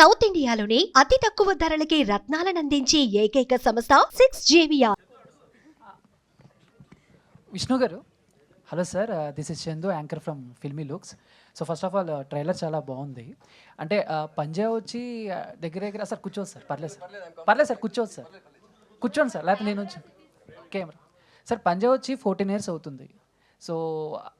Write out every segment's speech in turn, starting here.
South ఇండియాలోని అతి తక్కువ ధరలకి రత్నాలనందించే ఏకైక సంస్థ 6JVR. విష్ణు గారు, hello sir, this is Chandu, anchor from filmy looks. So first of all trailer చాలా బాగుంది. అంటే పంజా వచ్చి దగ్గర దగ్గర సార్ కూర్చోవచ్చు సార్, పర్లేదు సార్ కూర్చోవచ్చు సార్, కూర్చోండి సార్, లేకపోతే నేను వచ్చి కెమెరా సార్. పంజా వచ్చి 14 years అవుతుంది. సో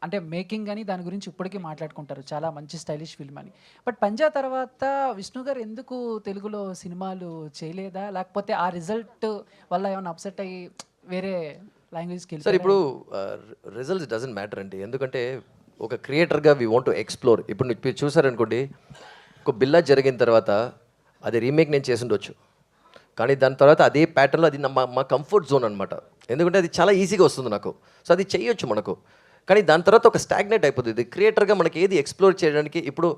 అంటే మేకింగ్ అని దాని గురించి ఇప్పటికీ మాట్లాడుకుంటారు, చాలా మంచి స్టైలిష్ ఫిల్మ్ అని. బట్ పంజా తర్వాత విష్ణు గారు ఎందుకు తెలుగులో సినిమాలు చేయలేదా, లేకపోతే ఆ రిజల్ట్ వల్ల ఏమైనా అప్సెట్ అయ్యి వేరే లాంగ్వేజ్కి వెళ్ళి? సార్ ఇప్పుడు రిజల్ట్స్ డజంట్ మ్యాటర్ అండి, ఎందుకంటే ఒక క్రియేటర్గా వీ వాంట్ టు ఎక్స్ప్లోర్. ఇప్పుడు మీరు చూసారనుకోండి, ఒక బిల్లా జరిగిన తర్వాత అది రీమేక్ నేను చేసి ఉండొచ్చు, కానీ దాని తర్వాత అదే ప్యాటర్న్లో అది మా కంఫర్ట్ జోన్ అనమాట. ఎందుకంటే అది చాలా ఈజీగా వస్తుంది నాకు, సో అది చేయొచ్చు మనకు. కానీ దాని తర్వాత ఒక స్టాగ్నేట్ అయిపోతుంది. క్రియేటర్గా మనకి ఏది ఎక్స్ప్లోర్ చేయడానికి, ఇప్పుడు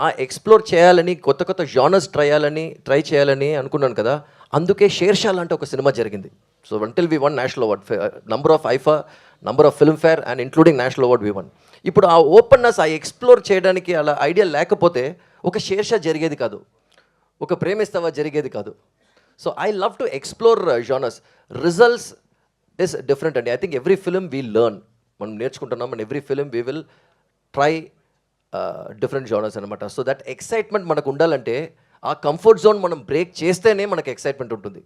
ఆ ఎక్స్ప్లోర్ చేయాలని, కొత్త కొత్త జానర్స్ ట్రై చేయాలని అనుకున్నాను కదా, అందుకే షేర్షా లాంటి ఒక సినిమా జరిగింది. So until V one national award, number of IIFA, number of film fair and including national award V one. ఇప్పుడు ఆ ఓపెన్నెస్, ఆ ఎక్స్ప్లోర్ చేయడానికి అలా ఐడియా లేకపోతే ఒక షేర్షా జరిగేది కాదు, ఒక ప్రేమిస్తావా జరిగేది కాదు. So I love to explore genres. Results is different అండి. I think every film we learn, మనం నేర్చుకుంటున్నాం, and every film we will try different genres అనమాట. సో దట్ ఎక్సైట్మెంట్ మనకు ఉండాలంటే ఆ కంఫర్ట్ జోన్ మనం బ్రేక్ చేస్తేనే మనకు ఎక్సైట్మెంట్ ఉంటుంది.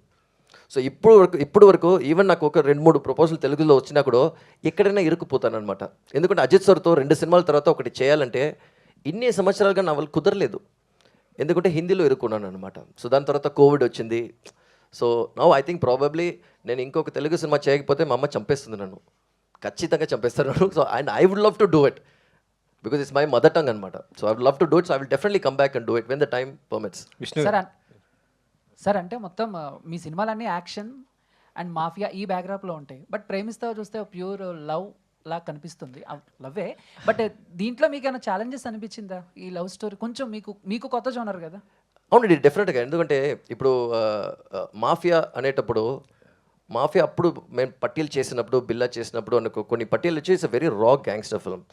సో ఇప్పుడు వరకు ఈవెన్ నాకు ఒక 2-3 ప్రపోజల్ తెలుగులో వచ్చినా కూడా ఎక్కడైనా ఇరుక్కుపోతాను అనమాట. ఎందుకంటే అజిత్ సార్తో 2 సినిమాల తర్వాత ఒకటి చేయాలంటే ఇన్ని సంవత్సరాలుగా నా వల్ల కుదరలేదు, ఎందుకంటే హిందీలో ఇరుక్కున్నాను అనమాట. సో దాని తర్వాత కోవిడ్ వచ్చింది. So now I think probably నేను ఇంకొక తెలుగు సినిమా చేయకపోతే మా అమ్మ చంపేస్తుంది నన్ను, ఖచ్చితంగా చంపేస్తారు నన్ను. So and I would love to do it because it's my mother tongue అనమాట. So I would love to do it. So I will definitely come back and do it when the time permits. Sir అంటే మొత్తం మీ సినిమాలన్నీ action and mafia ఈ బ్యాక్గ్రాప్లో ఉంటాయి, but ప్రేమిస్తావో చూస్తే pure love లా కనిపిస్తుంది, లవ్వే. But దీంట్లో మీకు ఏమైనా ఛాలెంజెస్ అనిపించిందా ఈ లవ్ స్టోరీ? కొంచెం మీకు కొత్త జోనర్ కదా. అవునండి, డెఫినెట్గా. ఎందుకంటే ఇప్పుడు మాఫియా అనేటప్పుడు, మాఫియా అప్పుడు మేము పట్టీలు చేసినప్పుడు, బిల్లా చేసినప్పుడు అనుకో, కొన్ని పట్టీలు వచ్చి ఇట్స్ అ వెరీ రా గ్యాంగ్స్టర్ ఫిల్మ్.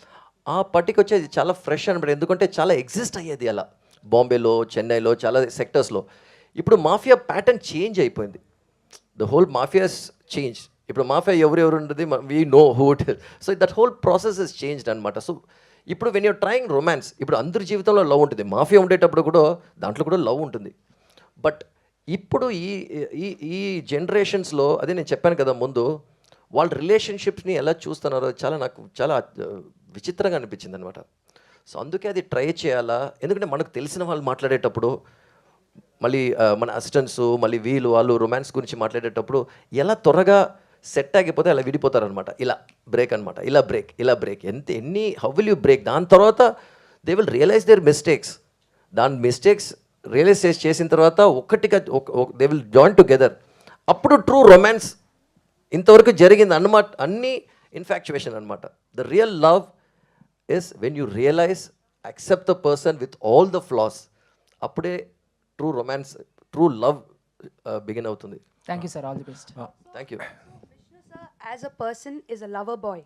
ఆ పట్టికి వచ్చేది చాలా ఫ్రెష్ అనమాట, ఎందుకంటే చాలా ఎగ్జిస్ట్ అయ్యేది అలా బాంబేలో, చెన్నైలో, చాలా సెక్టర్స్లో. ఇప్పుడు మాఫియా ప్యాటర్న్ చేంజ్ అయిపోయింది, ద హోల్ మాఫియాస్ చేంజ్. ఇప్పుడు మాఫియా ఎవరెవరు ఉంటుంది, we know who it is. So that whole process is changed అనమాట. సో ఇప్పుడు వెన్ యూర్ ట్రయింగ్ రొమాన్స్, ఇప్పుడు అందరి జీవితంలో లవ్ ఉంటుంది, మాఫియా ఉండేటప్పుడు కూడా దాంట్లో కూడా లవ్ ఉంటుంది. బట్ ఇప్పుడు ఈ జనరేషన్స్లో, అదే నేను చెప్పాను కదా ముందు, వాళ్ళ రిలేషన్షిప్స్ని ఎలా చూస్తున్నారో నాకు చాలా విచిత్రంగా అనిపించింది అనమాట. సో అందుకే అది ట్రై చేయాలా, ఎందుకంటే మనకు తెలిసిన వాళ్ళు మాట్లాడేటప్పుడు, మళ్ళీ మన అసిస్టెంట్స్, మళ్ళీ వాళ్ళు రొమాన్స్ గురించి మాట్లాడేటప్పుడు ఎలా త్వరగా సెట్ ఆగిపోతే అలా విడిపోతారనమాట. ఇలా బ్రేక్ అనమాట, ఇలా break how will you break? దాని తర్వాత they will realise their mistakes. దాని మిస్టేక్స్ రియలైజ్ చేసిన తర్వాత ఒక్కటిగా దే విల్ జాయిన్ టుగెదర్. అప్పుడు ట్రూ రొమాన్స్ ఇంతవరకు జరిగింది అన్నమాట. అన్నీ ఇన్ఫాక్చువేషన్ అనమాట. The real love is when you realise, accept the person with all the flaws. అప్పుడే true romance, true love begin అవుతుంది. Thank you sir, all the best. Thank you. Vishnu sir, as a person, is a lover boy.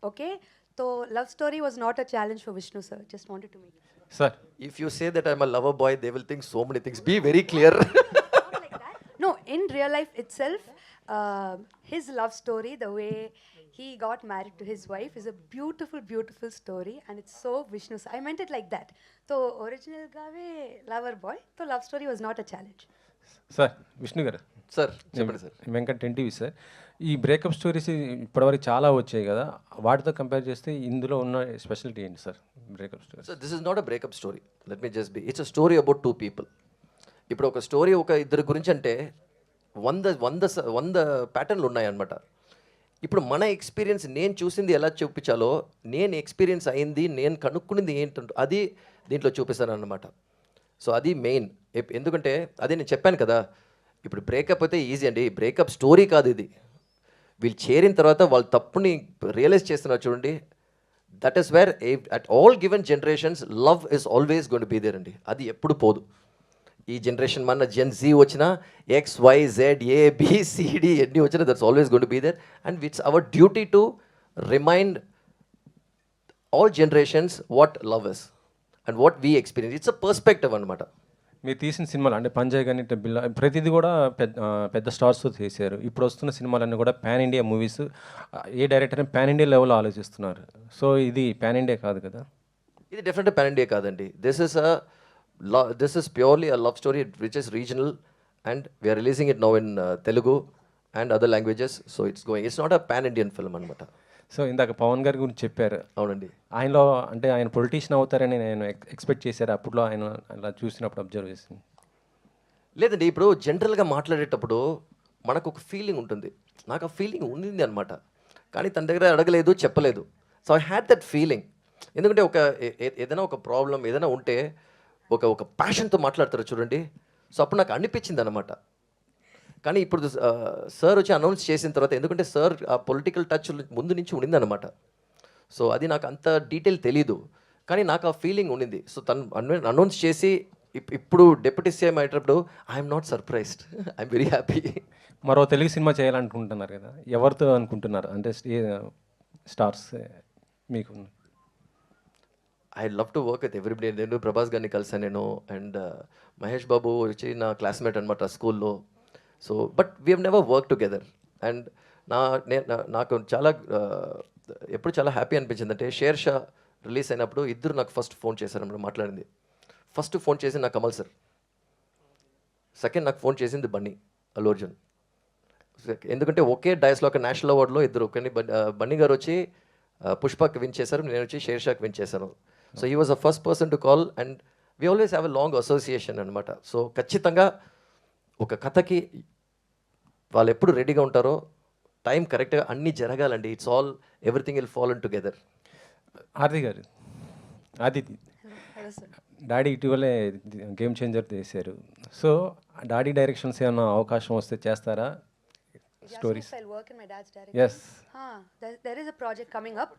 Okay, so love story was not a challenge for Vishnu sir. Just wanted to make it clear. Sir, if you say that I'm a lover boy, they will think so many things. Be very clear. Not like that. No, in real life itself, his love story, the way he got married to his wife, is a beautiful, beautiful story, and it's so Vishnu sir. I meant it like that. So original gave lover boy. So love story was not a challenge. Sir, Vishnu గారు. Sir చెప్పండి sir. Venkat NTV sir. ఈ breakup stories ఇప్పటివరకు చాలా వచ్చాయి కదా, వాటితో compare చేస్తే ఇందులో ఉన్న స్పెషాలిటీ ఏంటి sir? Breakup story. So this is not a breakup story, let me just be. It's a story about 2 people. ఇప్పుడు ఒక స్టోరీ ఒక ఇద్దరు గురించి అంటే 100 ప్యాటర్న్లు ఉన్నాయన్నమాట. ఇప్పుడు మన ఎక్స్పీరియన్స్, నేను చూసింది ఎలా చూపించాలో, నేను ఎక్స్పీరియన్స్ అయింది, నేను కనుక్కున్నది ఏంటంటే అది దీంట్లో చూపిస్తాను అన్నమాట. సో అది మెయిన్. ఎందుకంటే అదే నేను చెప్పాను కదా, ఇప్పుడు బ్రేకప్ అయితే ఈజీ అండి, బ్రేకప్ స్టోరీ కాదు ఇది. వీళ్ళు చేరిన తర్వాత వాళ్ళ తప్పుని రియలైజ్ చేస్తున్నారు చూడండి. That is where at all given generations love is always going to be there అండి. అది ఎప్పుడు పోదు. ఈ జనరేషన్ మన జెన్ జీ వచ్చినా, XYZ ABCD ఎన్ని వచ్చినా, that's always going to be there. And it's our duty to remind all generations what love is and what we experience. It's a perspective అనమాట. మీరు తీసిన సినిమాలు అంటే పంజాయ్ కానీ బిల్లా ప్రతిదీ కూడా పెద్ద స్టార్స్తో చేశారు. ఇప్పుడు వస్తున్న సినిమాలన్నీ కూడా పాన్ ఇండియా మూవీస్. ఏ డైరెక్టర్ పాన్ ఇండియా లెవెల్లో ఆలోచిస్తున్నారు. సో ఇది పాన్ ఇండియా కాదు కదా? ఇది డెఫినెట్గా పాన్ ఇండియా కాదండి. This is purely a love story which is regional and we're releasing it now in Telugu and other languages. So it's not a pan Indian film అనమాట. సో ఇందాక పవన్ గారి గురించి చెప్పారు. అవునండి. ఆయనలో అంటే ఆయన పొలిటీషియన్ అవుతారని నేను ఎక్స్పెక్ట్ చేశారు అప్పట్లో, ఆయన అలా చూసినప్పుడు అబ్జర్వ్ చేసింది. లేదండి, ఇప్పుడు జనరల్గా మాట్లాడేటప్పుడు మనకు ఒక ఫీలింగ్ ఉంటుంది. నాకు ఆ ఫీలింగ్ ఉంది అనమాట, కానీ తన దగ్గర అడగలేదు, చెప్పలేదు. So I had that feeling. ఎందుకంటే ఏదైనా ఒక ప్రాబ్లం ఏదైనా ఉంటే ఒక ప్యాషన్తో మాట్లాడతారు చూడండి. సో అప్పుడు నాకు అనిపించింది అనమాట. కానీ ఇప్పుడు సార్ వచ్చి అనౌన్స్ చేసిన తర్వాత, ఎందుకంటే సార్ ఆ పొలిటికల్ టచ్ ముందు నుంచి ఉండిందనమాట. సో అది నాకు అంత డీటెయిల్ తెలీదు, కానీ నాకు ఆ ఫీలింగ్ ఉండింది. సో తను అనౌన్స్ చేసి ఇప్పుడు డిప్యూటీ సీఎం అయ్యేటప్పుడు I'm not surprised, I'm very happy. మరో తెలుగు సినిమా చేయాలనుకుంటున్నారు కదా, ఎవరితో అనుకుంటున్నారు? అంటే స్టార్స్ మీకు? I love to work with everybody. నేను ప్రభాస్ గారిని కలిసాను నేను, అండ్ మహేష్ బాబు వచ్చి నా క్లాస్మేట్ అనమాట స్కూల్లో. So but we have never work together. And నాకు ఎప్పుడు చాలా హ్యాపీ అనిపించింది అంటే, షేర్ షా రిలీజ్ అయినప్పుడు ఇద్దరు నాకు ఫస్ట్ ఫోన్ చేశారు. మాట్లాడింది ఫస్ట్ ఫోన్ చేసింది నాకు కమల్ సార్, సెకండ్ నాకు ఫోన్ చేసింది బన్నీ, అల్లు అర్జున్. ఎందుకంటే ఒకే డైస్లో ఒక నేషనల్ అవార్డులో ఇద్దరు, కానీ బన్నీ గారు వచ్చి పుష్పకి విన్ చేశారు, నేను వచ్చి షేర్ షాకి విన్ చేశాను. So he was the first person to call and we always have a long association అనమాట. సో ఖచ్చితంగా ఒక కథకి వాళ్ళు ఎప్పుడు రెడీగా ఉంటారో, టైం కరెక్ట్గా అన్నీ జరగాలండి. It's all everything will fall in together. Aarti గారు, ఆదితి, డాడీ ఇటీవలే గేమ్ చేంజర్ చేశారు. సో డాడీ డైరెక్షన్స్ ఏమైనా అవకాశం వస్తే చేస్తారా? Stories. Yes, I'll work in my dad's direction. Yes. There is a project coming up.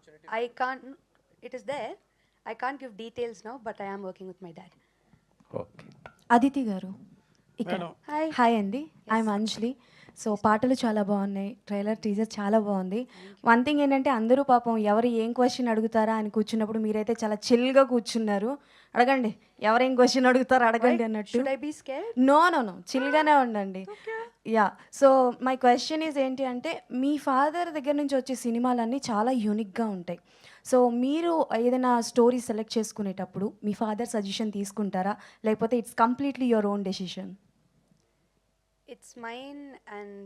It is there. I can't give details now, but I am working with my dad. Okay. Aditi గారు ఇక్కడ. Hi. Hi అండి, I'm Anjali. So పాటలు చాలా బాగున్నాయి, trailer teaser చాలా బాగుంది. One thing ఏంటంటే, అందరూ పాపం ఎవరు ఏం క్వశ్చన్ అడుగుతారా అని కూర్చున్నప్పుడు మీరైతే చాలా చిల్గా కూర్చున్నారు. అడగండి, ఎవరేం క్వశ్చన్ అడుగుతారో అడగండి అన్నట్టు. Should I be scared? No, చిల్గానే ఉండండి. Yeah, so my question is ఏంటి అంటే, మీ ఫాదర్ దగ్గర నుంచి వచ్చే సినిమాలన్నీ చాలా యూనిక్గా ఉంటాయి. సో మీరు ఏదైనా స్టోరీ సెలెక్ట్ చేసుకునేటప్పుడు మీ ఫాదర్ సజెషన్ తీసుకుంటారా, లేకపోతే it's completely your own decision? It's mine, and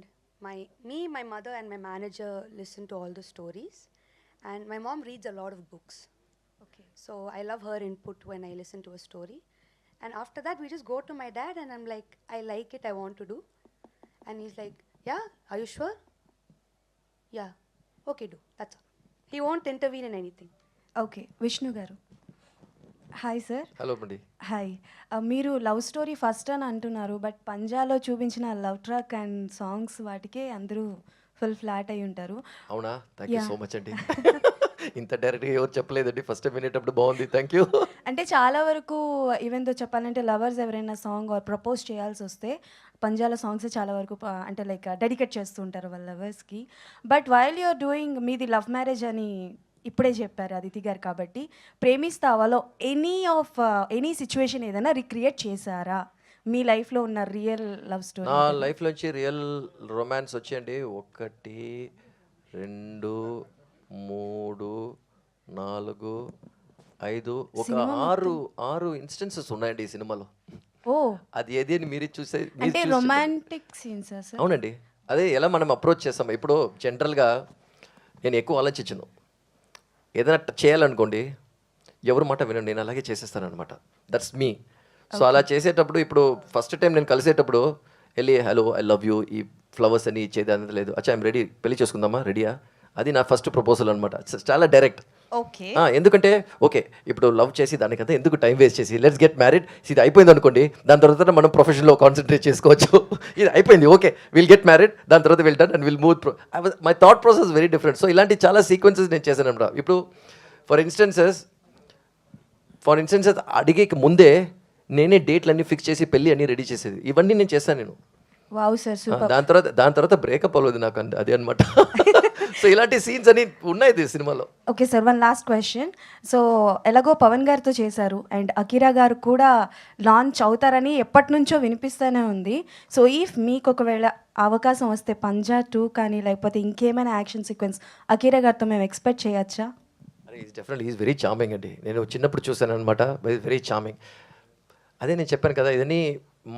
my mother and my manager listen to all the stories, and my mom reads a lot of books. Okay. So I love her input when I listen to a story. And after that, we just go to my dad and I'm like, I like it, I want to do. And he's like, yeah, are you sure? Yeah, okay, do. That's all. He won't intervene in anything. Okay, Vishnu గారు. Hi sir. Hello అండి. Hi. మీరు love story first అని అంటున్నారు, but పంజాలో చూపించిన love track and songs వాటికే అందరూ full flat అయి ఉంటారు. అవునా? థ్యాంక్ యూ సో మచ్ అండి. ఇంత డైరెక్ట్గా ఎవరు చెప్పలేదండి, ఫస్ట్ టైం వినేటప్పుడు బాగుంది, థ్యాంక్ యూ. అంటే చాలా వరకు ఈవెన్ దో చెప్పాలంటే లవర్స్ ఎవరైనా సాంగ్ ఆర్ ప్రపోజ్ చేయాల్సి వస్తే పంజాల సాంగ్స్ చాలా వరకు అంటే లైక్ డెడికేట్ చేస్తూ ఉంటారు వాళ్ళ లవర్స్కి. బట్ వైల్ యూఆర్ డూయింగ్, మీది లవ్ మ్యారేజ్ అని ఇప్పుడే చెప్పారు అదితి గారు, కాబట్టి ప్రేమిస్తావాలో ఎనీ సిచ్యువేషన్ ఏదైనా రిక్రియేట్ చేశారా మీ లైఫ్లో ఉన్న రియల్ లవ్ స్టోరీ? నా లైఫ్లో వచ్చి రియల్ రొమాన్స్ వచ్చేయండి 1 2 3 4 5 ఒక 6 ఇన్స్టెన్సెస్ ఉన్నాయండి ఈ సినిమాలో. ఓ, అది ఏది అని మీరు చూసే అంటే రొమాంటిక్ సీన్స్ సార్? అవునండి. అదే ఎలా మనం అప్రోచ్ చేస్తాం. ఇప్పుడు జనరల్గా నేను ఎక్కువ ఆలోచించను. ఏదైనా చేయాలనుకోండి, ఎవరు మాట వినండి, నేను అలాగే చేసేస్తాను అనమాట. That's me. సో అలా చేసేటప్పుడు, ఇప్పుడు ఫస్ట్ టైం నేను కలిసేటప్పుడు వెళ్ళి హలో ఐ లవ్ యూ, ఈ ఫ్లవర్స్ అని ఇచ్చేది అనేది లేదు. అచ్చా ఐమ్ రెడీ, పెళ్లి చేసుకుందామా, రెడీయా, అది నా ఫస్ట్ ప్రపోజల్ అనమాట. చాలా డైరెక్ట్. ఓకే. ఎందుకంటే ఓకే, ఇప్పుడు లవ్ చేసి దానికంతా ఎందుకు టైం వేస్ట్ చేసి, లెట్స్ గెట్ మ్యారీడ్. ఇది అయిపోయింది అనుకోండి, దాని తర్వాత మనం ప్రొఫెషన్లో కాన్సన్ట్రేట్ చేసుకోవచ్చు. ఇది అయిపోయింది, ఓకే విల్ గెట్ మ్యారీడ్, దాని తర్వాత will done and will move. My thought process very different. So ఇలాంటి చాలా సీక్వెన్సెస్ నేను చేశాను అనమాట. ఇప్పుడు ఫర్ ఇన్స్టెన్సెస్ అడిగే ముందే నేనే డేట్లన్నీ ఫిక్స్ చేసి పెళ్ళి అన్నీ రెడీ చేసేది, ఇవన్నీ నేను చేశాను నేను. Wow sir, super. దాని తర్వాత బ్రేకప్ అవ్వలేదు నాకు, అది అనమాట. సో ఇలాంటి సీన్స్ అని ఉన్నాయి సినిమాలో. Okay sir, one last question. So ఎలాగో పవన్ గారితో చేశారు అండ్ అకిరా గారు కూడా లాంచ్ అవుతారని ఎప్పటి నుంచో వినిపిస్తూనే ఉంది. సో ఇఫ్ మీకు ఒకవేళ అవకాశం వస్తే పంజా 2 కానీ లేకపోతే ఇంకేమైనా యాక్షన్ సీక్వెన్స్ అకిరా గారితో మేము ఎక్స్పెక్ట్ చేయొచ్చా? అరే డెఫినెట్లీ ఈజ్ వెరీ చార్మింగ్ అండి. నేను చిన్నప్పుడు చూశాను అనమాట, వెరీ చార్మింగ్. అదే నేను చెప్పాను కదా, ఇదని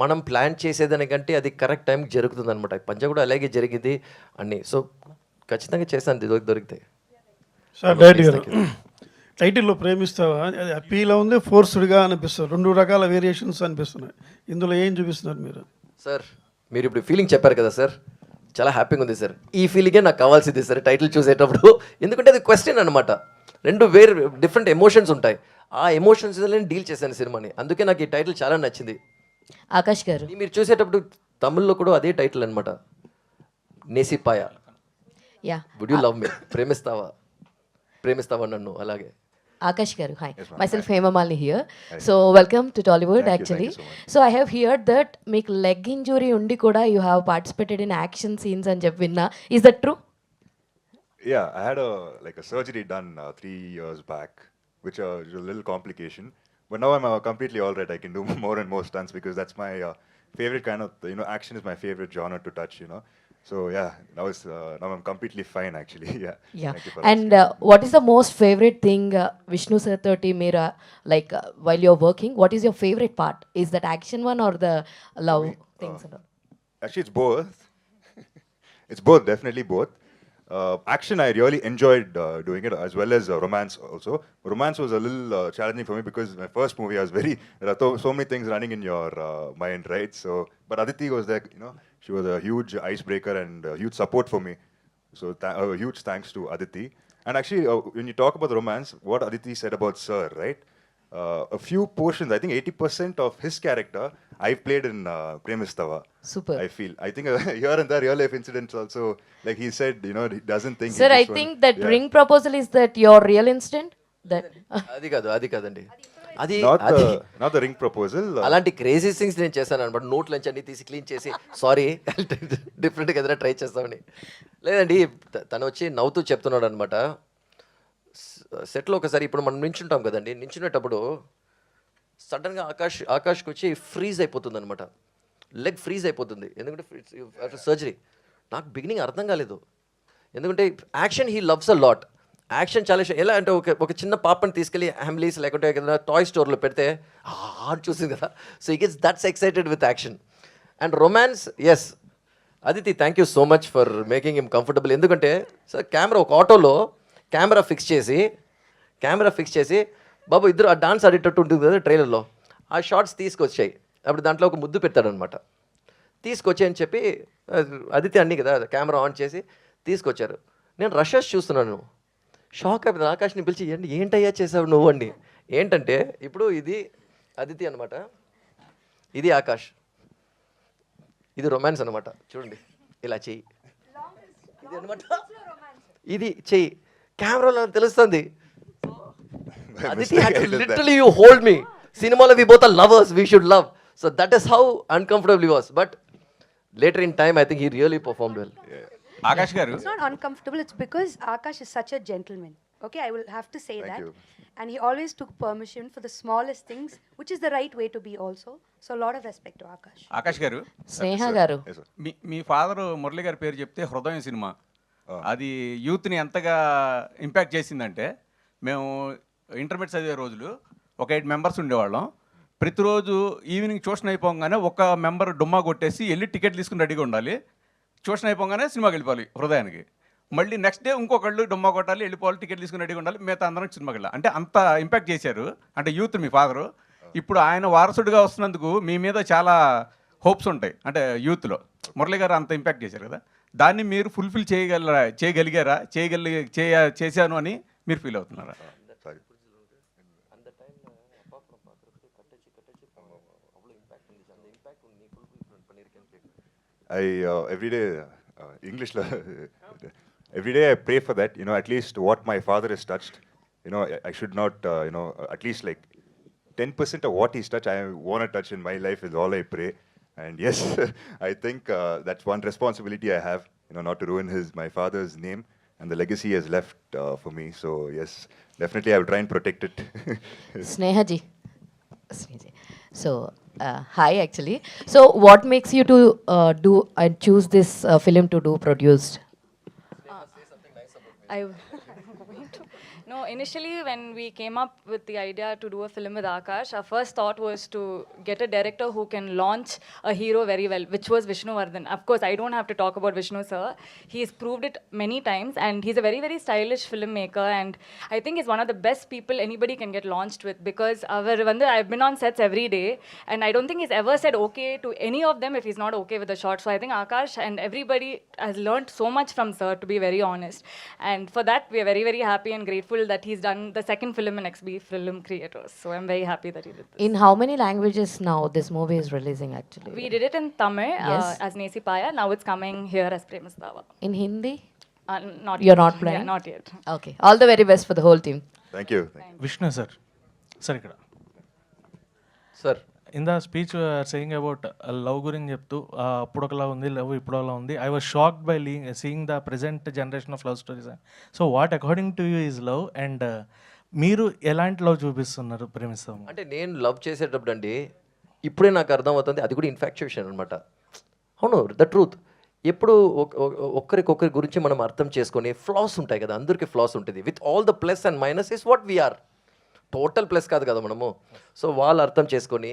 మనం ప్లాన్ చేసేదానికంటే అది కరెక్ట్ టైంకి జరుగుతుంది అనమాట. పంజా కూడా అలాగే జరిగింది అన్నీ. సో ఖచ్చితంగా చేశాను దొరికితే. సార్ డైరెక్ట్ గారు, టైటిల్లో ప్రేమిస్తావా అది అప్పీలా ఉంది, ఫోర్స్డ్గా అనిపిస్తుంది, 2 రకాల వేరియేషన్స్ అనిపిస్తున్నాయి. ఇందులో ఏం చూపిస్తున్నారు మీరు? సార్ మీరు ఇప్పుడు ఫీలింగ్ చెప్పారు కదా సార్, చాలా హ్యాపీగా ఉంది సార్. ఈ ఫీలింగే నాకు కావాల్సింది సార్ టైటిల్ చూసేటప్పుడు. ఎందుకంటే అది క్వశ్చన్ అనమాట, 2 వేరు డిఫరెంట్ ఎమోషన్స్ ఉంటాయి. ఆ ఎమోషన్స్ డీల్ చేశాను సినిమాని, అందుకే నాకు ఈ టైటిల్ చాలా నచ్చింది. ఆకాష్ గారు, మీరు చూసేటప్పుడు తమిళ్లో కూడా అదే టైటిల్ అనమాట, Nesippaya. Yeah would you love me, ప్రేమిస్తావా నన్ను, అలాగే. Akash garu, hi. Myself Hema Malini here. So welcome to Tollywood actually. So I have heard that మీకు leg injury undi kuda you have participated in action scenes అని చెప్పి విన్నా. Is that true? Yeah, I had a surgery done 3 years back, which is a little complication. But now I'm completely all right. I can do more and more stunts because that's my favorite kind of, action is my favorite genre to touch, So yeah, now I'm completely fine actually. Yeah. Yeah. Thank you for And what is the most favorite thing Vishnu sir toti mera like while you're working? What is your favorite part? Is that action one or the love things? Actually, it's both. It's both, definitely both. Action, I really enjoyed doing it, as well as romance also. Romance was a little challenging for me because my first movie, I was there are so many things running in your mind, right? So, but Aditi was there, she was a huge icebreaker and a huge support for me. So, a huge thanks to Aditi. And actually, when you talk about the romance, what Aditi said about Sir, right? A few portions, I think 80% of his character, I've played in Premistava. Super. I feel. I think here and there, real life incidents also, like he said, he doesn't think. Sir, I think that ring proposal is that your real instant? That అది కాదండి, అది Not the ring proposal. అలాంటి crazy things నేను చేశాను అనమాట. Note నుంచి అన్ని తీసి క్లీన్ చేసి సారీ డిఫరెంట్గా ఏదైనా ట్రై చేస్తామని. లేదండి, తను వచ్చి నవ్వుతూ చెప్తున్నాడు అనమాట. సెట్లో ఒకసారి ఇప్పుడు మనం నించుంటాం కదండి, నించునేటప్పుడు సడన్గా ఆకాష్కి వచ్చి ఫ్రీజ్ అయిపోతుంది అనమాట, లెగ్ ఫ్రీజ్ అయిపోతుంది. ఎందుకంటే ఆఫ్టర్ సర్జరీ నాకు బిగినింగ్ అర్థం కాలేదు. ఎందుకంటే action he loves a lot. Action చాలా ఎలా అంటే ఒక చిన్న పాపని తీసుకెళ్ళి హ్యామ్లీస్ లేకుంటే ఏదైనా టాయ్ స్టోర్లో పెడితే చూసింది కదా. So he gets that's excited with action. And romance, yes Aditi, thank you so much for making him comfortable. ఎందుకంటే సార్ కెమెరా ఒక ఆటోలో కెమెరా ఫిక్స్ చేసి బాబు ఇద్దరు ఆ డాన్స్ ఆడేటట్టు ఉంటుంది కదా ట్రైలర్లో, ఆ షార్ట్స్ తీసుకొచ్చాయి. అప్పుడు దాంట్లో ఒక ముద్దు పెట్టాడనమాట. తీసుకొచ్చాయని చెప్పి అదితి అన్నీ కదా కెమెరా ఆన్ చేసి తీసుకొచ్చారు. నేను రషెస్ చూస్తున్నాను, షాక్ అయిపోయింది. ఆకాష్ని పిలిచి ఏంటయ్యా చేసావు నువ్వు అండి. ఏంటంటే ఇప్పుడు ఇది అదితి అనమాట, ఇది ఆకాష్, ఇది రొమాన్స్ అనమాట. చూడండి ఇలా చెయ్యి, ఇది అనమాట, ఇది చెయ్యి కెమెరాలో తెలుస్తుంది. Aditi had to literally you hold me. Cinema we both are lovers, we should love. So that is how uncomfortable he was. But later in time, I think he really performed well. Akash garu, It's not uncomfortable, it's because Akash is such a gentleman. Okay, I will have to say Thank that. you. And he always took permission for the smallest things, which is the right way to be also. So a lot of respect to Akash. Akash garu, Sneha garu. Yes, sir. Me father Murali గారి పేరు చెప్తే హృదయం cinema అది యూత్ని ఎంతగా impact చేసిందంటే, మేము intermediate చదివే రోజులు ఒక 8 మెంబర్స్ ఉండేవాళ్ళం. ప్రతిరోజు ఈవినింగ్ ట్యూషన్ అయిపోగానే ఒక మెంబర్ డుమ్మా కొట్టేసి వెళ్ళి టికెట్ తీసుకుని రెడీగా ఉండాలి. ట్యూషన్ అయిపోగానే సినిమాకి వెళ్ళిపోవాలి హృదయానికి. మళ్ళీ నెక్స్ట్ డే ఇంకొకళ్ళు డుమ్మా కొట్టాలి, వెళ్ళిపోవాలి, టికెట్ తీసుకుని రెడీగా ఉండాలి, మిగతా అందరం సినిమాకి వెళ్ళాలి. అంటే అంత ఇంపాక్ట్ చేశారు, అంటే యూత్ మీ ఫాదరు. ఇప్పుడు ఆయన వారసుడిగా వస్తున్నందుకు మీ మీద చాలా హోప్స్ ఉంటాయి, అంటే యూత్లో. మురళి గారు అంత ఇంపాక్ట్ చేశారు కదా, దాన్ని మీరు ఫుల్ఫిల్ చేయగలిగారా, చేశాను అని మీరు ఫీల్ అవుతున్నారా? Sorry. I every day English every day I pray for that, at least what my father has touched, I should not at least like 10% of what he's touched I want to touch in my life is all I pray. And yes, I think that's one responsibility I have, not to ruin my father's name and the legacy he has left for me. So yes, definitely I will try and protect it. Snehaji. So, hi actually. So, what makes you to do and choose this film to do produced? No, initially when we came up with the idea to do a film with Akash, our first thought was to get a director who can launch a hero very well, which was Vishnu Vardhan. Of course, I don't have to talk about Vishnu sir. He's proved it many times, and he's a very, very stylish filmmaker, and I think he's one of the best people anybody can get launched with, because I've been on sets every day, and I don't think he's ever said okay to any of them if he's not okay with the shot. So I think Akash and everybody has learned so much from sir, to be very honest. And for that, we are very, very happy and grateful that he's done the second film in XB Film Creators. So I'm very happy that he did this. In how many languages now this movie is releasing actually? We did it in Tamil Yes. as Nesi Paya. Now it's coming here as Premastava. In Hindi? Not You're yet. not planning? Yeah, not yet. Okay. All the very best for the whole team. Thank you. Vishnu sir sir ఇక్కడ sir in the speech saying about love గురించి చెప్తూ అప్పుడు ఒకలా ఉంది love ఇప్పుడు ఒకలా ఉంది. I was shocked by seeing the present generation of love stories. So what according to you is love, and మీరు ఎలాంటి లవ్ చూపిస్తున్నారు ప్రేమిస్తాము? అంటే నేను లవ్ చేసేటప్పుడు అండి ఇప్పుడే నాకు అర్థమవుతుంది అది కూడా ఇన్ఫాక్చుయేషన్ అనమాట. అవును, ద ట్రూత్. ఎప్పుడు ఒక్కరికొకరి గురించి మనం అర్థం చేసుకొని ఫ్లాస్ ఉంటాయి కదా, అందరికీ ఫ్లాస్ ఉంటుంది. With all the plus and minus is what we're. Total plus కాదు కదా మనము. సో వాళ్ళు అర్థం చేసుకొని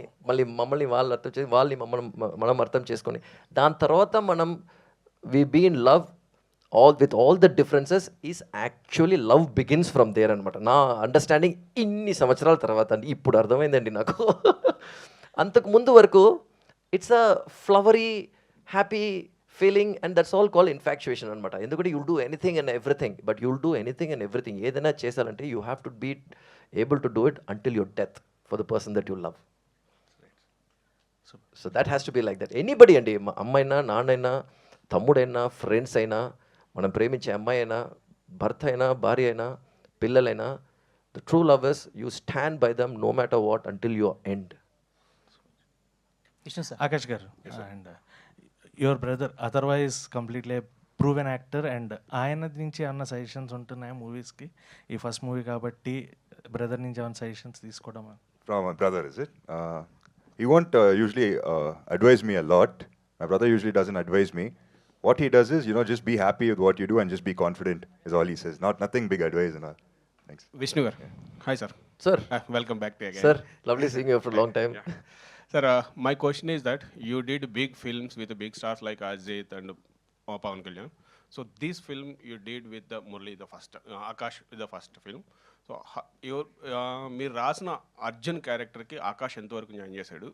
మమ్మల్ని వాళ్ళు అర్థం చేసి వాళ్ళని మనం అర్థం చేసుకొని దాని తర్వాత మనం we be in love with all the differences is actually love begins from there అనమాట. నా అండర్స్టాండింగ్ ఇన్ని సంవత్సరాల తర్వాత అండి ఇప్పుడు అర్థమైందండి నాకు. అంతకు ముందు వరకు it's a flowery happy feeling and that's all call infatuation అనమాట. ఎందుకంటే you'll do anything and everything, but you'll do anything and everything. ఏదైనా చేశాలంటే you have to be able to do it until your death for the person that you love. So that has to be like that. Anybody andi, అమ్మైనా నాన్నైనా తమ్ముడైనా friends అయినా మనం ప్రేమించే అమ్మాయి అయినా భర్త అయినా భార్య అయినా పిల్లలైనా, the true lovers, you stand by them no matter what until your end. Akash గారు, and your brother otherwise completely proven actor, and ఆయన నుంచి ఏమన్నా సజెషన్స్ ఉంటున్నాయా మూవీస్కి? ఈ ఫస్ట్ మూవీ కాబట్టి బ్రదర్ నుంచి ఏమైనా suggestions తీసుకోవడమా? From my brother, is it? He won't usually advise me a lot. My brother usually doesn't advise me. What he does is, just be happy with what you do and just be confident is all he says. Nothing big advice and all. Thanks. Vishnu garu. Hi sir. Sir. Welcome back to again. Sir, lovely seeing you after a long time. Sir, my question is that you did big films with the big stars like Ajit and Pawan Kalyan. So this film you did with the Murli, the first, Akash with the first film. So మీరు రాసిన అర్జున్ క్యారెక్టర్కి ఆకాష్ ఎంతవరకు న్యాయం చేశాడు?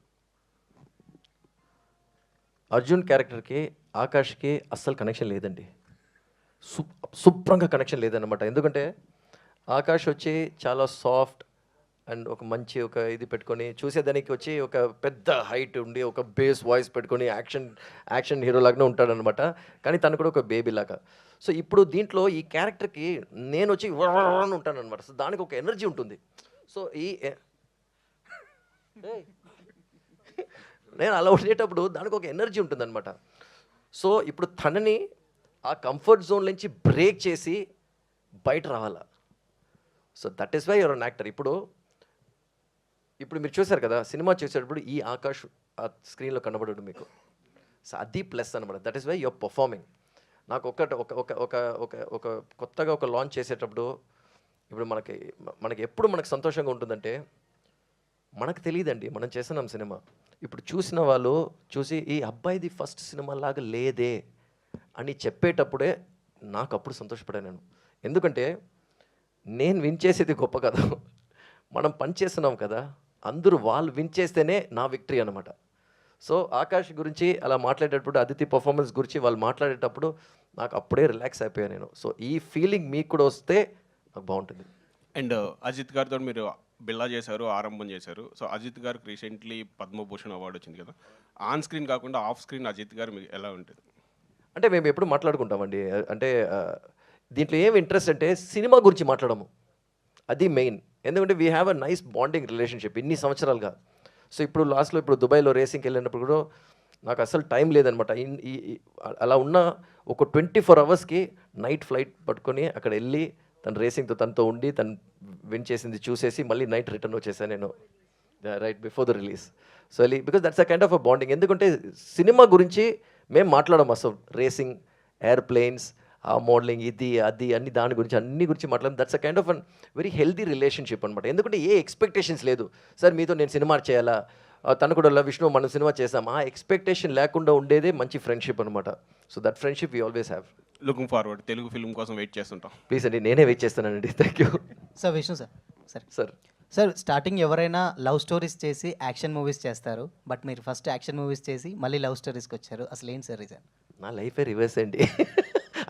అర్జున్ క్యారెక్టర్కి ఆకాష్కి అస్సలు connection లేదండి. శుభ్రంగా కనెక్షన్ లేదన్నమాట. ఎందుకంటే ఆకాష్ వచ్చి చాలా సాఫ్ట్ అండ్ ఒక మంచి ఇది పెట్టుకొని చూసేదానికి వచ్చి ఒక పెద్ద హైట్ ఉండి ఒక బేస్ వాయిస్ పెట్టుకొని యాక్షన్ హీరో లాగానే ఉంటాడనమాట. కానీ తను కూడా ఒక బేబీ లాగా. సో ఇప్పుడు దీంట్లో ఈ క్యారెక్టర్కి నేను వచ్చి అని ఉంటాను అనమాట. సో దానికి ఒక ఎనర్జీ ఉంటుంది. సో నేను అలా ఉండేటప్పుడు దానికి ఒక ఎనర్జీ ఉంటుందన్నమాట. సో ఇప్పుడు తనని ఆ కంఫర్ట్ జోన్ నుంచి బ్రేక్ చేసి బయట రావాలా. So that is why your an actor. ఇప్పుడు మీరు చూసారు కదా సినిమా చేసేటప్పుడు ఈ ఆకాష్ ఆ స్క్రీన్లో కనబడడు మీకు. సో అది ప్లస్ అనమాట. That is why your performing. నాకు ఒక కొత్తగా ఒక లాంచ్ చేసేటప్పుడు ఇప్పుడు మనకి ఎప్పుడు మనకు సంతోషంగా ఉంటుందంటే మనకు తెలియదండి మనం చేస్తున్నాం సినిమా. ఇప్పుడు చూసిన వాళ్ళు చూసి ఈ అబ్బాయిది ఫస్ట్ సినిమా లాగా లేదే అని చెప్పేటప్పుడే నాకు అప్పుడు సంతోషపడాను నేను. ఎందుకంటే నేను విన్ చేసేది గొప్ప కదా, మనం పని చేస్తున్నాం కదా, అందరూ వాళ్ళు విన్ చేస్తేనే నా విక్టరీ అనమాట. సో ఆకాష్ గురించి అలా మాట్లాడేటప్పుడు అదితి పర్ఫార్మెన్స్ గురించి వాళ్ళు మాట్లాడేటప్పుడు నాకు అప్పుడే రిలాక్స్ అయిపోయాను నేను. సో ఈ ఫీలింగ్ మీకు కూడా వస్తే నాకు బాగుంటుంది. అండ్ అజిత్ గారితో మీరు బిల్లా చేశారు, ఆరంభం చేశారు. సో అజిత్ గారికి రీసెంట్లీ పద్మభూషణ్ అవార్డు వచ్చింది కదా, ఆన్ స్క్రీన్ కాకుండా ఆఫ్ స్క్రీన్ అజిత్ గారు మీకు ఎలా ఉంటుంది? అంటే మేము ఎప్పుడు మాట్లాడుకుంటామండి. అంటే దీంట్లో ఏం ఇంట్రెస్ట్ అంటే సినిమా గురించి మాట్లాడము, అది మెయిన్. ఎందుకంటే we have a nice bonding relationship ఇన్ని సంవత్సరాలుగా. సో ఇప్పుడు లాస్ట్లో దుబాయ్లో రేసింగ్కి వెళ్ళినప్పుడు కూడా నాకు అసలు టైం లేదనమాట. అలా ఉన్న ఒక 24 అవర్స్కి నైట్ ఫ్లైట్ పట్టుకొని అక్కడ వెళ్ళి తను రేసింగ్తో తనతో ఉండి తను విన్ చేసింది చూసేసి మళ్ళీ నైట్ రిటర్న్ వచ్చేసాను నేను right before the release. So because that's a kind of a bonding. ఎందుకంటే సినిమా గురించి మేము మాట్లాడము అసలు, రేసింగ్, ఎయిర్ప్లేన్స్, ఆ మోడలింగ్, ఇది అది అన్ని దాని గురించి అన్ని గురించి మాట్లాడడం. That's a kind of an very healthy relationship అనమాట. ఎందుకంటే ఏ ఎక్స్పెక్టేషన్స్ లేదు, సార్ మీతో నేను సినిమా చేయాలా, తను కూడా విష్ణు మనం సినిమా చేసాం, ఆ ఎక్స్పెక్టేషన్ లేకుండా ఉండేదే మంచి ఫ్రెండ్షిప్ అనమాట. So that friendship we always have. Looking forward, Telugu film కోసం వెయిట్ చేస్తుంటాం. ప్లీజ్ అండి, నేనే వెయిట్ చేస్తానండి. Thank you sir. Vishnu sir, sir sir starting ఎవరైనా లవ్ స్టోరీస్ చేసి యాక్షన్ మూవీస్ చేస్తారు, బట్ మీరు ఫస్ట్ యాక్షన్ మూవీస్ చేసి మళ్ళీ లవ్ స్టోరీస్కి వచ్చారు. అసలు ఏంటి సార్ రీజన్? నా లైఫే రివర్స్ అండి.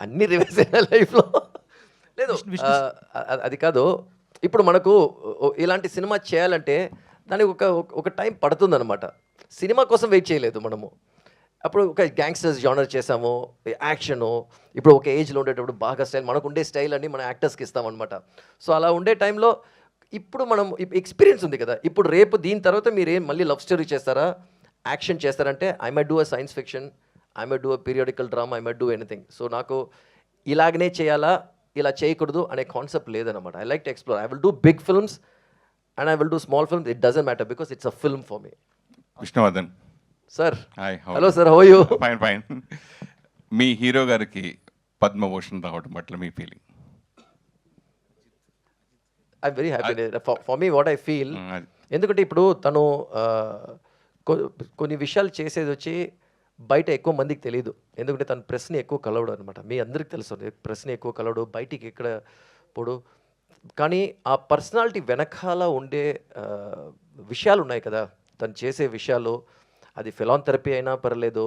అన్నీ రివర్స్ అయినా లైఫ్లో. లేదు అది కాదు. ఇప్పుడు మనకు ఇలాంటి సినిమా చేయాలంటే దానికి ఒక టైం పడుతుందన్నమాట. సినిమా కోసం వెయిట్ చేయలేదు మనము. అప్పుడు ఒక గ్యాంగ్స్టర్స్ జానర్ చేసాము, యాక్షను. ఇప్పుడు ఒక ఏజ్లో ఉండేటప్పుడు బాగా స్టైల్, మనకు ఉండే స్టైల్ అన్ని మన యాక్టర్స్కి ఇస్తామన్నమాట. సో అలా ఉండే టైంలో ఇప్పుడు మనం ఎక్స్పీరియన్స్ ఉంది కదా, ఇప్పుడు రేపు దీని తర్వాత మీరు మళ్ళీ లవ్ స్టోరీ చేస్తారా, యాక్షన్ చేస్తారంటే I might do a science fiction, I might do a periodical drama, I might do anything. So నాకు ఇలాగనే చేయాలా, ఇలా చేయకూడదు అనే కాన్సెప్ట్ లేదనమాట. I like to explore. I will do big films and I will do small films. It doesn't matter because it's a film for me. Vishnuvardhan sir. Hi. Hello sir, how are you? Fine fine. మీ hero గారికి పద్మభూషణ్ రావడం పట్ల మీ feeling? I'm very happy. For me what I feel, ఎందుకంటే ఇప్పుడు తను కొన్ని విషయాలు చేసేది వచ్చి బయట ఎక్కువ మందికి తెలియదు. ఎందుకంటే తను ప్రెస్ని ఎక్కువ కలవడు అనమాట. మీ అందరికి తెలుసు, ప్రెస్ని ఎక్కువ కలవడు, బయటికి ఎక్కడ పోడు. కానీ ఆ పర్సనాలిటీ వెనకాల ఉండే విషయాలు ఉన్నాయి కదా, తను చేసే విషయాలు, అది ఫిలాంథెరపీ అయినా పర్లేదు,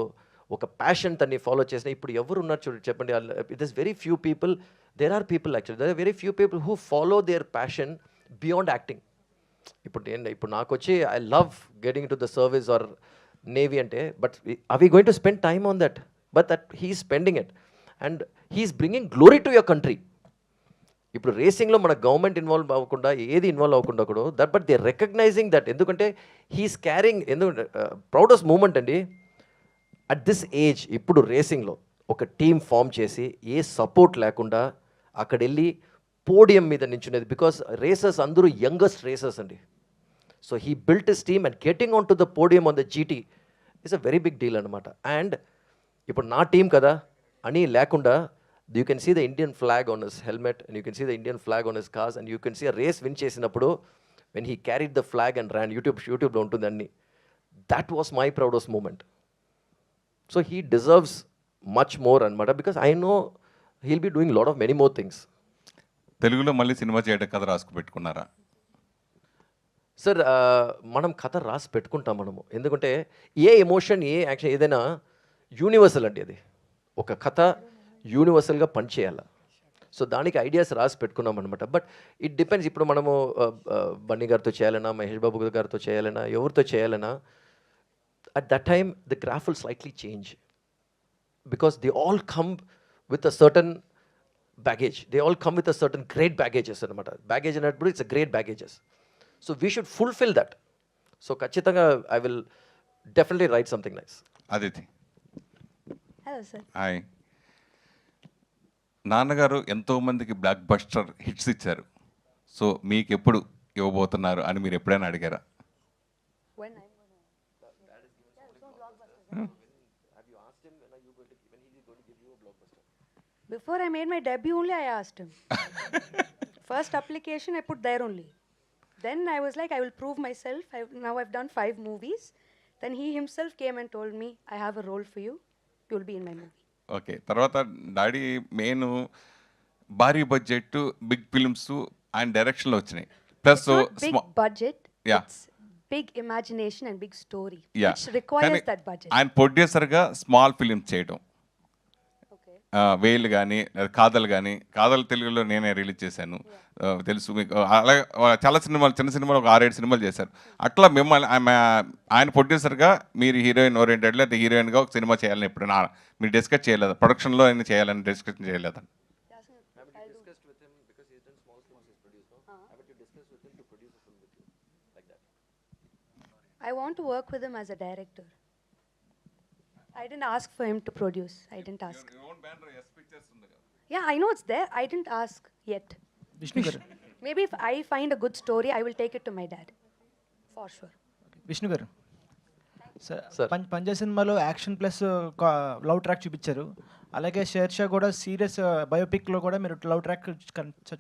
ఒక ప్యాషన్ తన్ని ఫాలో చేసిన. ఇప్పుడు ఎవరు ఉన్నారు చూడండి, చెప్పండి. It is very few people. There are people actually, there are very few people who follow their passion beyond acting. ఇప్పుడు నాకు వచ్చి I love getting to the service or navy అంటే, but are we going to spend time on that? But that he's spending it and he's bringing glory to your country. ఇప్పుడు రేసింగ్లో మన government involve అవ్వకుండా, ఏది involve అవ్వకుండా కూడా that, but they recognizing that. ఎందుకంటే he is carrying, ఎందుకంటే proudest moment అండి అట్ దిస్ ఏజ్. ఇప్పుడు రేసింగ్లో ఒక టీం ఫామ్ చేసి ఏ సపోర్ట్ లేకుండా అక్కడ వెళ్ళి పోడియం మీద నించునేది. బికాస్ రేసర్స్ అందరూ యంగెస్ట్ రేసర్స్ అండి. So he built his team and getting on to the podium on the GT is a very big deal అనమాట. అండ్ ఇప్పుడు నా టీం కదా అని లేకుండా, you can see the Indian flag on his helmet and you can see the Indian flag on his cars and you can see a race win చేసినప్పుడు when he carried the flag and Ryan, యూట్యూబ్లో ఉంటుంది అన్ని. That was my proudest moment. So he deserves much more అనమాట, because I know he'll be doing lot of many more things. తెలుగులో మళ్ళీ cinema చేయడం కథ రాసుకు పెట్టుకున్నారా? సార్ మనం కథ రాసి పెట్టుకుంటాం మనము. ఎందుకంటే ఏ ఎమోషన్, ఏ యాక్షన్ ఏదైనా యూనివర్సల్ అండి. అది ఒక కథ యూనివర్సల్గా పనిచేయాలి. సో దానికి ఐడియాస్ రాసి పెట్టుకున్నాం అనమాట. But it depends. ఇప్పుడు మనము బన్నీ గారితో చేయాలన్నా, మహేష్ బాబు గారితో చేయాలన్నా, ఎవరితో చేయాలన్నా, at that time the graph will slightly change because they all come with a certain baggage. They all come with a certain great baggages anamata. Baggage anatpudu it's a great baggages. So we should fulfill that. So kachithanga I will definitely write something nice. Aditi. Hello sir. Hi. నాన్నగారు ఎంతో మందికి block buster hits ఇచ్చారు. So మీకు ఎప్పుడు ఇవ్వబోతున్నారు అని మీరు ఎప్పుడైనా అడిగారా? When I Before I made my debut only, I asked him. First application, I put there only. Then I was like, I will prove myself. Now I've done 5 movies. Then he himself came and told me, I have a role for you. You will be in my movie. Okay. తర్వాత daddy main భారీ budget big films ఆయన డైరెక్షన్లో వచ్చినాయి. Plus Big budget. Yeah. It's big imagination and big story. Yeah. Which requires that budget. ఆయన ప్రొడ్యూసర్గా small films చేయడం, వేలు కానీ కాదల్ కానీ, కాదల్ తెలుగులో నేనే రిలీజ్ చేశాను, తెలుసు మీకు. అలాగే చాలా సినిమాలు, చిన్న సినిమాలు ఒక 6-7 సినిమాలు చేశారు. అట్లా మిమ్మల్ని ఆయన ప్రొడ్యూసర్గా మీరు హీరోయిన్ ఓరియంటెడ్ లేదా హీరోయిన్గా ఒక సినిమా చేయాలని ఎప్పుడైనా మీరు డిస్కస్ చేయలేదా? ప్రొడక్షన్లో అయినా చేయాలని డిస్కషన్ చేయలేదా? I want to work with him as a director. I didn't ask for him to produce. I didn't ask. Yeah, I know it's there. I didn't ask yet. Vishnu గారు Maybe if I find a good story, I will take it to my dad. For sure. Vishnu గారు Sir. పంజా సినిమాలో action plus love track చూపించారు. అలాగే షేర్షా కూడా serious బయోపిక్లో కూడా మీరు love track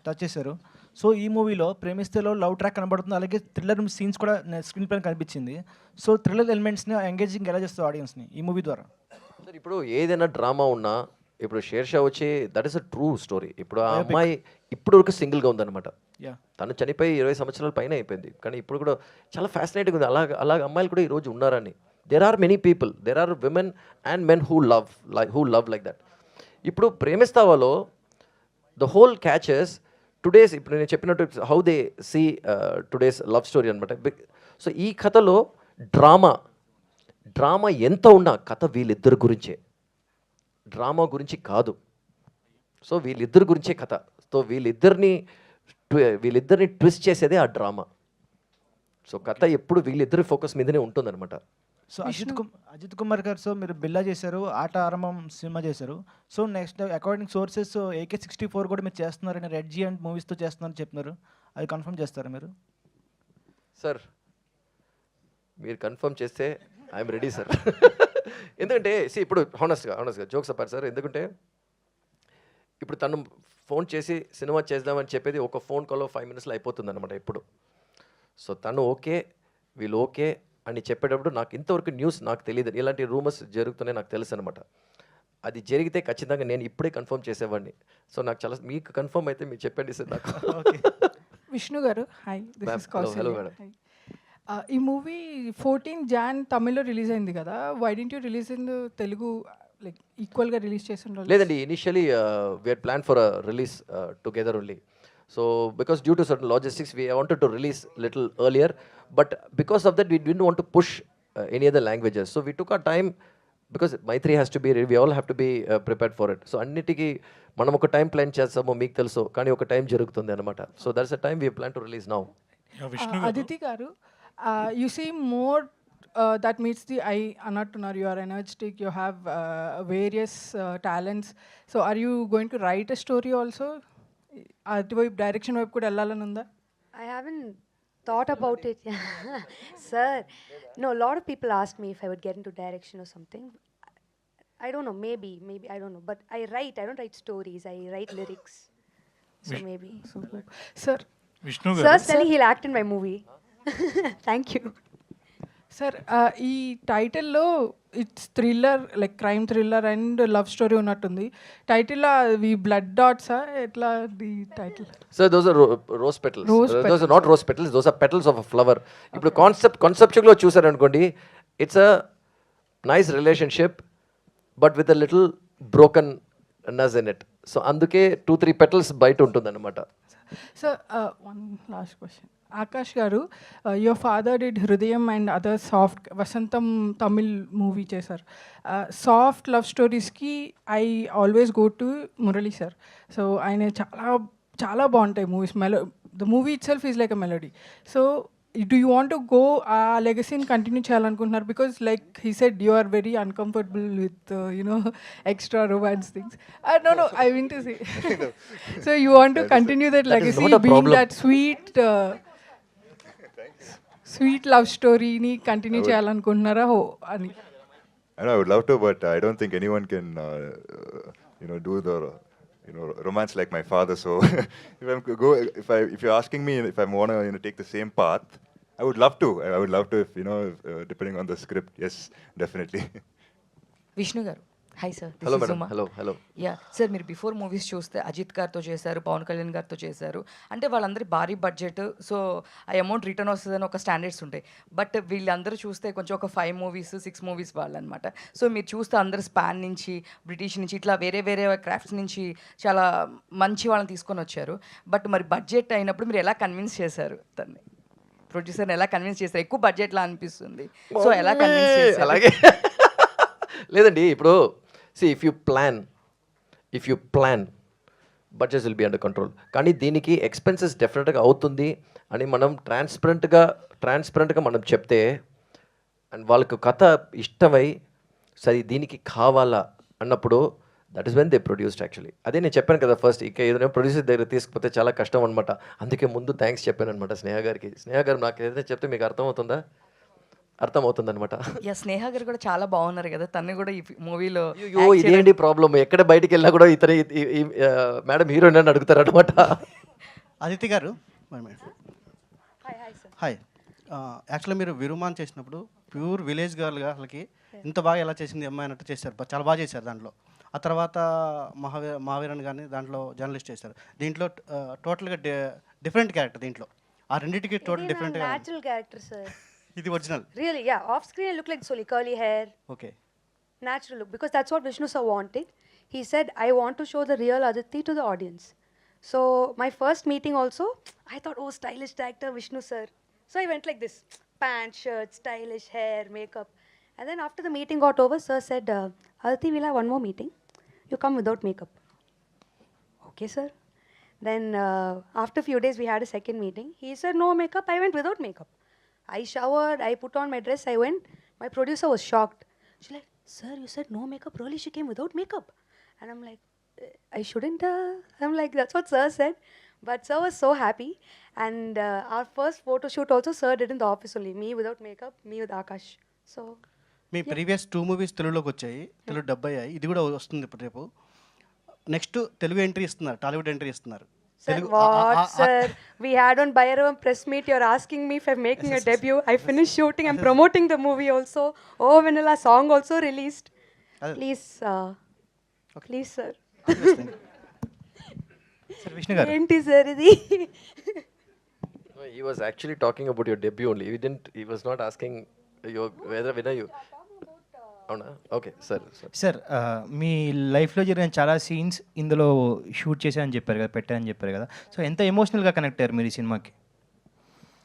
touch చేశారు. So ఈ మూవీలో ప్రేమిస్తేలో లవ్ ట్రాక్ కనబడుతుంది, అలాగే థ్రిల్లర్ సీన్స్ కూడా స్క్రీన్ పైన కనిపించింది. సో థ్రిల్లర్ ఎలిమెంట్స్ని ఎంగేజింగ్ ఎలా చేస్తారు ఆడియన్స్ని ఈ మూవీ ద్వారా? సార్ ఇప్పుడు ఏదైనా డ్రామా ఉన్నా ఇప్పుడు షేర్షా వచ్చి that is a true story. ఇప్పుడు ఆ అమ్మాయి ఇప్పుడు వరకు సింగిల్గా ఉందన్నమాట. తను చనిపోయి 20 సంవత్సరాల పైన అయిపోయింది, కానీ ఇప్పుడు కూడా చాలా ఫ్యాసినేటింగ్ ఉంది. అలాగ అమ్మాయిలు కూడా ఈరోజు ఉన్నారని. There are many people, there are women and men who love like that. ఇప్పుడు ప్రేమిస్తావాలో ద హోల్ క్యాచెస్ టుడేస్, ఇప్పుడు నేను చెప్పినట్టు how they see today's love story అనమాట. సో ఈ కథలో డ్రామా ఎంత ఉన్నా కథ వీళ్ళిద్దరి గురించే, డ్రామా గురించి కాదు. సో వీళ్ళిద్దరి గురించే కథ. సో వీళ్ళిద్దరిని ట్విస్ట్ చేసేదే ఆ డ్రామా. సో కథ ఎప్పుడు వీళ్ళిద్దరి ఫోకస్ మీదనే ఉంటుందన్నమాట. సో అజిత్ కుమార్ గారు, సో మీరు బిల్లా చేశారు, ఆట ఆరంభం సినిమా చేశారు. So next according sources AK-64 కూడా మీరు చేస్తున్నారని, రెడ్ జీ అండ్ మూవీస్తో చేస్తున్నారని చెప్తున్నారు. అది కన్ఫర్మ్ చేస్తారా మీరు? సార్ మీరు కన్ఫర్మ్ చేస్తే ఐఎమ్ రెడీ సార్. ఎందుకంటే ఇప్పుడు హానెస్ట్గా జోక్స్ అప్పారు సార్. ఎందుకంటే ఇప్పుడు తను ఫోన్ చేసి సినిమా చేద్దామని చెప్పేది ఒక ఫోన్ కాల్లో 5 minutesలో అయిపోతుంది అనమాట ఇప్పుడు. సో తను ఓకే, వీళ్ళు ఓకే అని చెప్పేటప్పుడు నాకు ఇంతవరకు న్యూస్ నాకు తెలియదు, ఇలాంటి రూమర్స్ జరుగుతున్నాయి నాకు తెలుసు అనమాట. అది జరిగితే ఖచ్చితంగా నేను ఇప్పుడే కన్ఫర్మ్ చేసేవాడిని. సో నాకు చాలా, మీకు కన్ఫర్మ్ అయితే మీరు చెప్పండి సార్ నాకు. విష్ణు గారు hi, this is Kausalya. Hello madam. ఈ మూవీ 14 Jan తమిళ్లో రిలీజ్ అయింది కదా, why don't you release in Telugu like ఈక్వల్గా రిలీజ్ చేసి ఉండాలి? లేదండి, initially we had planned for a release together only. So because due to certain logistics we wanted to release little earlier, but because of that we didn't want to push any other languages. So we took our time because Maitri has to be ready, we all have to be prepared for it. So అన్నిటికీ మనం ఒక time plan చేస్తామో మీకు తెలుసు, కానీ ఒక time జరుగుతుంది అనమాట. So that's a time we plan to release now. Aditi గారు, you see more that meets the eye anattunar, you are energetic, you have various talents. So are you going to write a story also? అటువైపు direction వైపు కూడా వెళ్ళాలని ఉందా? I haven't thought about it. Sir, no, a lot of people ask me if I would get into direction or something. I don't know, maybe, I don't know. But I don't write stories, I write lyrics. So maybe. Sir, Vishnu Sir's telling he'll act in my movie. Thank you. Sir ఈ టైటిల్లో it's thriller, like crime thriller and love story ఉన్నట్టుంది. టైటిల్లో అవి blood డాట్సా ఎట్లా the title? So those are rose petals. Those are not rose petals, those are petals of a flower. ఇప్పుడు కాన్సెప్చువల్గా చూసారనుకోండి, it's a nice relationship but with a little brokenness in it. So అందుకే 2-3 petals బయట ఉంటుందన్నమాట. Sir one last question. Akash గారు, your father did Hrudayam and other soft, Vasantham Tamil movie చేశారు. Soft love స్టోరీస్కి I always go to Murali sir. So ఆయన చాలా బాగుంటాయి movies. The movie itself is like a melody. So do you want to go ఆ లెగసీని continue చేయాలనుకుంటున్నారు? Because like he said you are very uncomfortable with extra romance things. No, I mean to say. So you want to continue that legacy, being that sweet love storyని continue చేయాలనుకుంటున్నారా అని? I would love to, but I don't think anyone can do the romance like my father. So if you're asking me if I want to take the same path, I would love to. I would love to, if depending on the script. Yes, definitely. Vishnu గారు hi sir. Hello madam. Hello. Yeah sir, మీరు before movies చూస్తే అజిత్ గారితో చేశారు, పవన్ కళ్యాణ్ గారితో చేశారు. అంటే వాళ్ళందరి భారీ బడ్జెట్, సో ఆ అమౌంట్ రిటర్న్ వస్తుందని ఒక స్టాండర్డ్స్ ఉంటాయి. బట్ వీళ్ళందరూ చూస్తే కొంచెం ఒక 5 movies 6 movies వాళ్ళు అనమాట. సో మీరు చూస్తే అందరు స్పాన్ నుంచి, బ్రిటిష్ నుంచి, ఇట్లా వేరే క్రాఫ్ట్స్ నుంచి చాలా మంచి వాళ్ళని తీసుకొని వచ్చారు. బట్ మరి బడ్జెట్ అయినప్పుడు మీరు ఎలా కన్విన్స్ చేశారు తన్ని? ప్రొడ్యూసర్ని ఎలా కన్విన్స్ చేశారు? ఎక్కువ బడ్జెట్లా అనిపిస్తుంది, సో ఎలా కన్విన్స్ చేశారు? అలాగే లేదండి, ఇప్పుడు if you plan budgets will be under control. కానీ దీనికి ఎక్స్పెన్సెస్ డెఫినెట్గా అవుతుంది అని మనం ట్రాన్స్పరెంట్గా మనం చెప్తే, అండ్ వాళ్ళకు కథ ఇష్టమై సరే దీనికి కావాలా అన్నప్పుడు that is when they produced actually. అదే నేను చెప్పాను కదా ఫస్ట్, ఇక ఏదైనా ప్రొడ్యూసర్ దగ్గర తీసుకుపోతే చాలా కష్టం అనమాట. అందుకే ముందు థ్యాంక్స్ చెప్పాను అనమాట స్నేహ గారికి. స్నేహ గారు నాకు ఏదైనా చెప్తే మీకు అర్థమవుతుందా? అర్థమవుతుందనమాట. యా, స్నేహ గారు కూడా చాలా బాగున్నారు కదా, తను కూడా ఈ మూవీలో. అయ్యో ఇదేంటి ప్రాబ్లమ్, ఎక్కడ బయటికి వెళ్ళినా కూడా ఇతని మేడం హీరోయిన్ అని అడుగుతారు అనమాట. అదితి గారు హాయ్. యాక్చువల్లీ మీరు విరుమాన్ చేసినప్పుడు ప్యూర్ విలేజ్ గర్ల్గా అసలుకి ఇంత బాగా ఎలా చేసింది అమ్మాయి అన్నట్టు చేశారు, చాలా బాగా చేశారు దాంట్లో. ఆ తర్వాత మహావీరన్ కానీ దాంట్లో జర్నలిస్ట్ చేశారు. దీంట్లో టోటల్గా డిఫరెంట్ క్యారెక్టర్. దీంట్లో ఆ రెండింటికి total different. Natural character, sir. ఇది original. Really, yeah. Off screen, I look like Soli, curly hair. Okay. Natural look, because that's what Vishnu sir wanted. He said, I want to show the real Aditi to the audience. So my first meeting also, I thought, oh, stylish actor Vishnu sir. So I went like this, pants, shirt, stylish hair, makeup. And then after the meeting got over, sir said, Aditi, we'll have one more meeting. You come without makeup. Okay, sir. Then after a few days, we had a second meeting. He said, no makeup. I went without makeup. I showered, I put on my dress, I went. My producer was shocked. She's like, sir, you said no makeup. Really, she came without makeup. And I'm like, I shouldn't. I'm like, that's what sir said. But sir was so happy. And our first photo shoot also, sir did in the office only. Me without makeup, me with Akash. So. Me previous 2 movies తెలుగులోకి వచ్చాయి, Telugu dub అయ్యాయి. ఇది కూడా వస్తుంది ఇప్పుడు రేపు. Next Telugu entry ఇస్తున్నారు, Tollywood entry ఇస్తున్నారు. Sir, what, sir? We had on Bhairavam press meet. You're asking me if I'm making a debut. I finished shooting. I'm promoting the movie also. Oh, Vanilla song also released. Please, please, sir. Sir, Vishnu garu. Enti sir idi. He was actually talking about your debut only. He was not asking whether you. అవునా? Okay sir. Sir మీ లైఫ్లో జరిగిన చాలా scenes ఇందులో shoot చేశారని చెప్పారు కదా, పెట్టారని చెప్పారు కదా. సో ఎంత ఎమోషనల్గా కనెక్ట్ అయ్యారు మీరు ఈ సినిమాకి?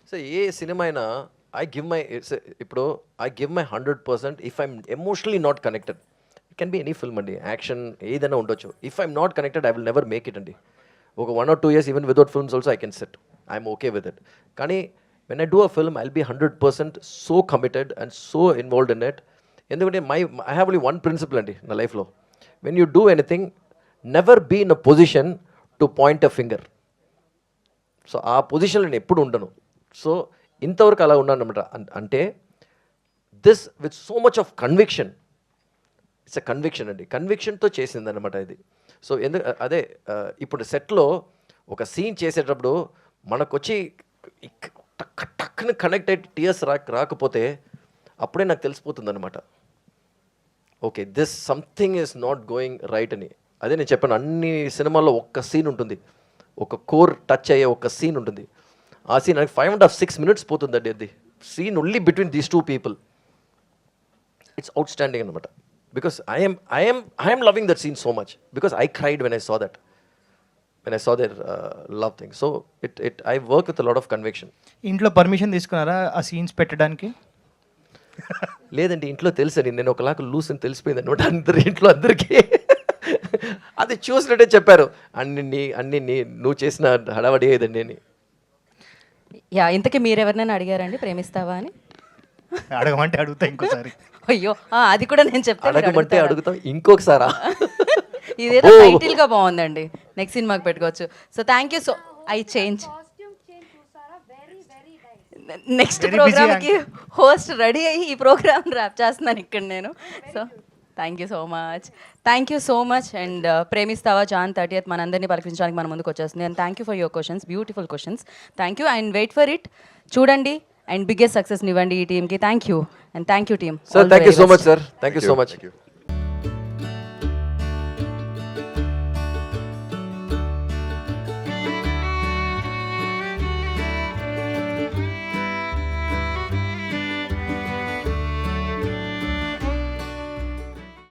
సో ఏ సినిమా అయినా I give my 100% if I'm emotionally not connected. It can be any film అండి, యాక్షన్ ఏదైనా ఉండొచ్చు. If I'm not connected I will never make it అండి. ఒక 1 or 2 years even without films also I can set. I'm okay with it. కానీ when I do a film I will be 100% so committed and so involved in it. ఎందుకంటే I have only one principle అండి నా లైఫ్లో. When you do anything never be in a position to point a finger. So ఆ పొజిషన్లో నేను ఎప్పుడు ఉండను. So ఇంతవరకు అలా ఉన్నాను అనమాట. అంటే this with so much of conviction. It's a conviction అండి, కన్విక్షన్తో చేసింది అనమాట ఇది. సో అదే ఇప్పుడు సెట్లో ఒక సీన్ చేసేటప్పుడు మనకొచ్చి టక్కున కనెక్ట్ అయ్యి టీయర్స్ రాకపోతే అప్పుడే నాకు తెలిసిపోతుంది అనమాట, okay this something is not going right అని. అదే నేను చెప్పాను, అన్ని సినిమాల్లో ఒక్క సీన్ ఉంటుంది, ఒక కోర్ టచ్ అయ్యే ఒక సీన్ ఉంటుంది. ఆ సీన్ నాకు 5.5-6 minutes పోతుందండి. అది scene only between these 2 people. It's outstanding అనమాట. Because I'm loving that scene so much because I cried when I saw that, when I saw their love thing. So I work with a lot of conviction. ఇంట్లో permission తీసుకున్నారా ఆ scenes పెట్టడానికి? లేదండి, ఇంట్లో తెలుసండి నేను ఒకలాగా లూస్ అని తెలిసిపోయింది అనమాట ఇంట్లో అందరికీ. అది చూసినట్టే చెప్పారు, అన్ని నువ్వు చేసిన హడావడి ఏదండి అని. యా, ఇంతకీ మీరెవరినైనా అడిగారండి ప్రేమిస్తావా అని? అడగమంటే అడుగుతా ఇంకోసారి. అయ్యో, అది కూడా నేను చెప్తాను. అడగమంటే అడుగుతాం ఇంకొకసారా? ఇదేదో టైటిల్గా బాగుందండి, నెక్స్ట్ సినిమాకి పెట్టుకోవచ్చు. So thank you. So I change next ప్రోగ్రామ్కి హోస్ట్ రెడీ అయ్యి ఈ ప్రోగ్రామ్ ర్యాప్ చేస్తున్నాను ఇక్కడ నేను. So thank you so much. And ప్రేమిస్తావా జాన్ 30th మనందరినీ పలికించడానికి మన ముందుకు వచ్చేస్తుంది. And thank you for your questions, beautiful questions. Thank you and wait for it. చూడండి అండ్ బిగ్గెస్ట్ సక్సెస్ని ఇవ్వండి ఈ టీమ్కి. Thank you and thank you team. Sir thank you so much sir. Thank you so much.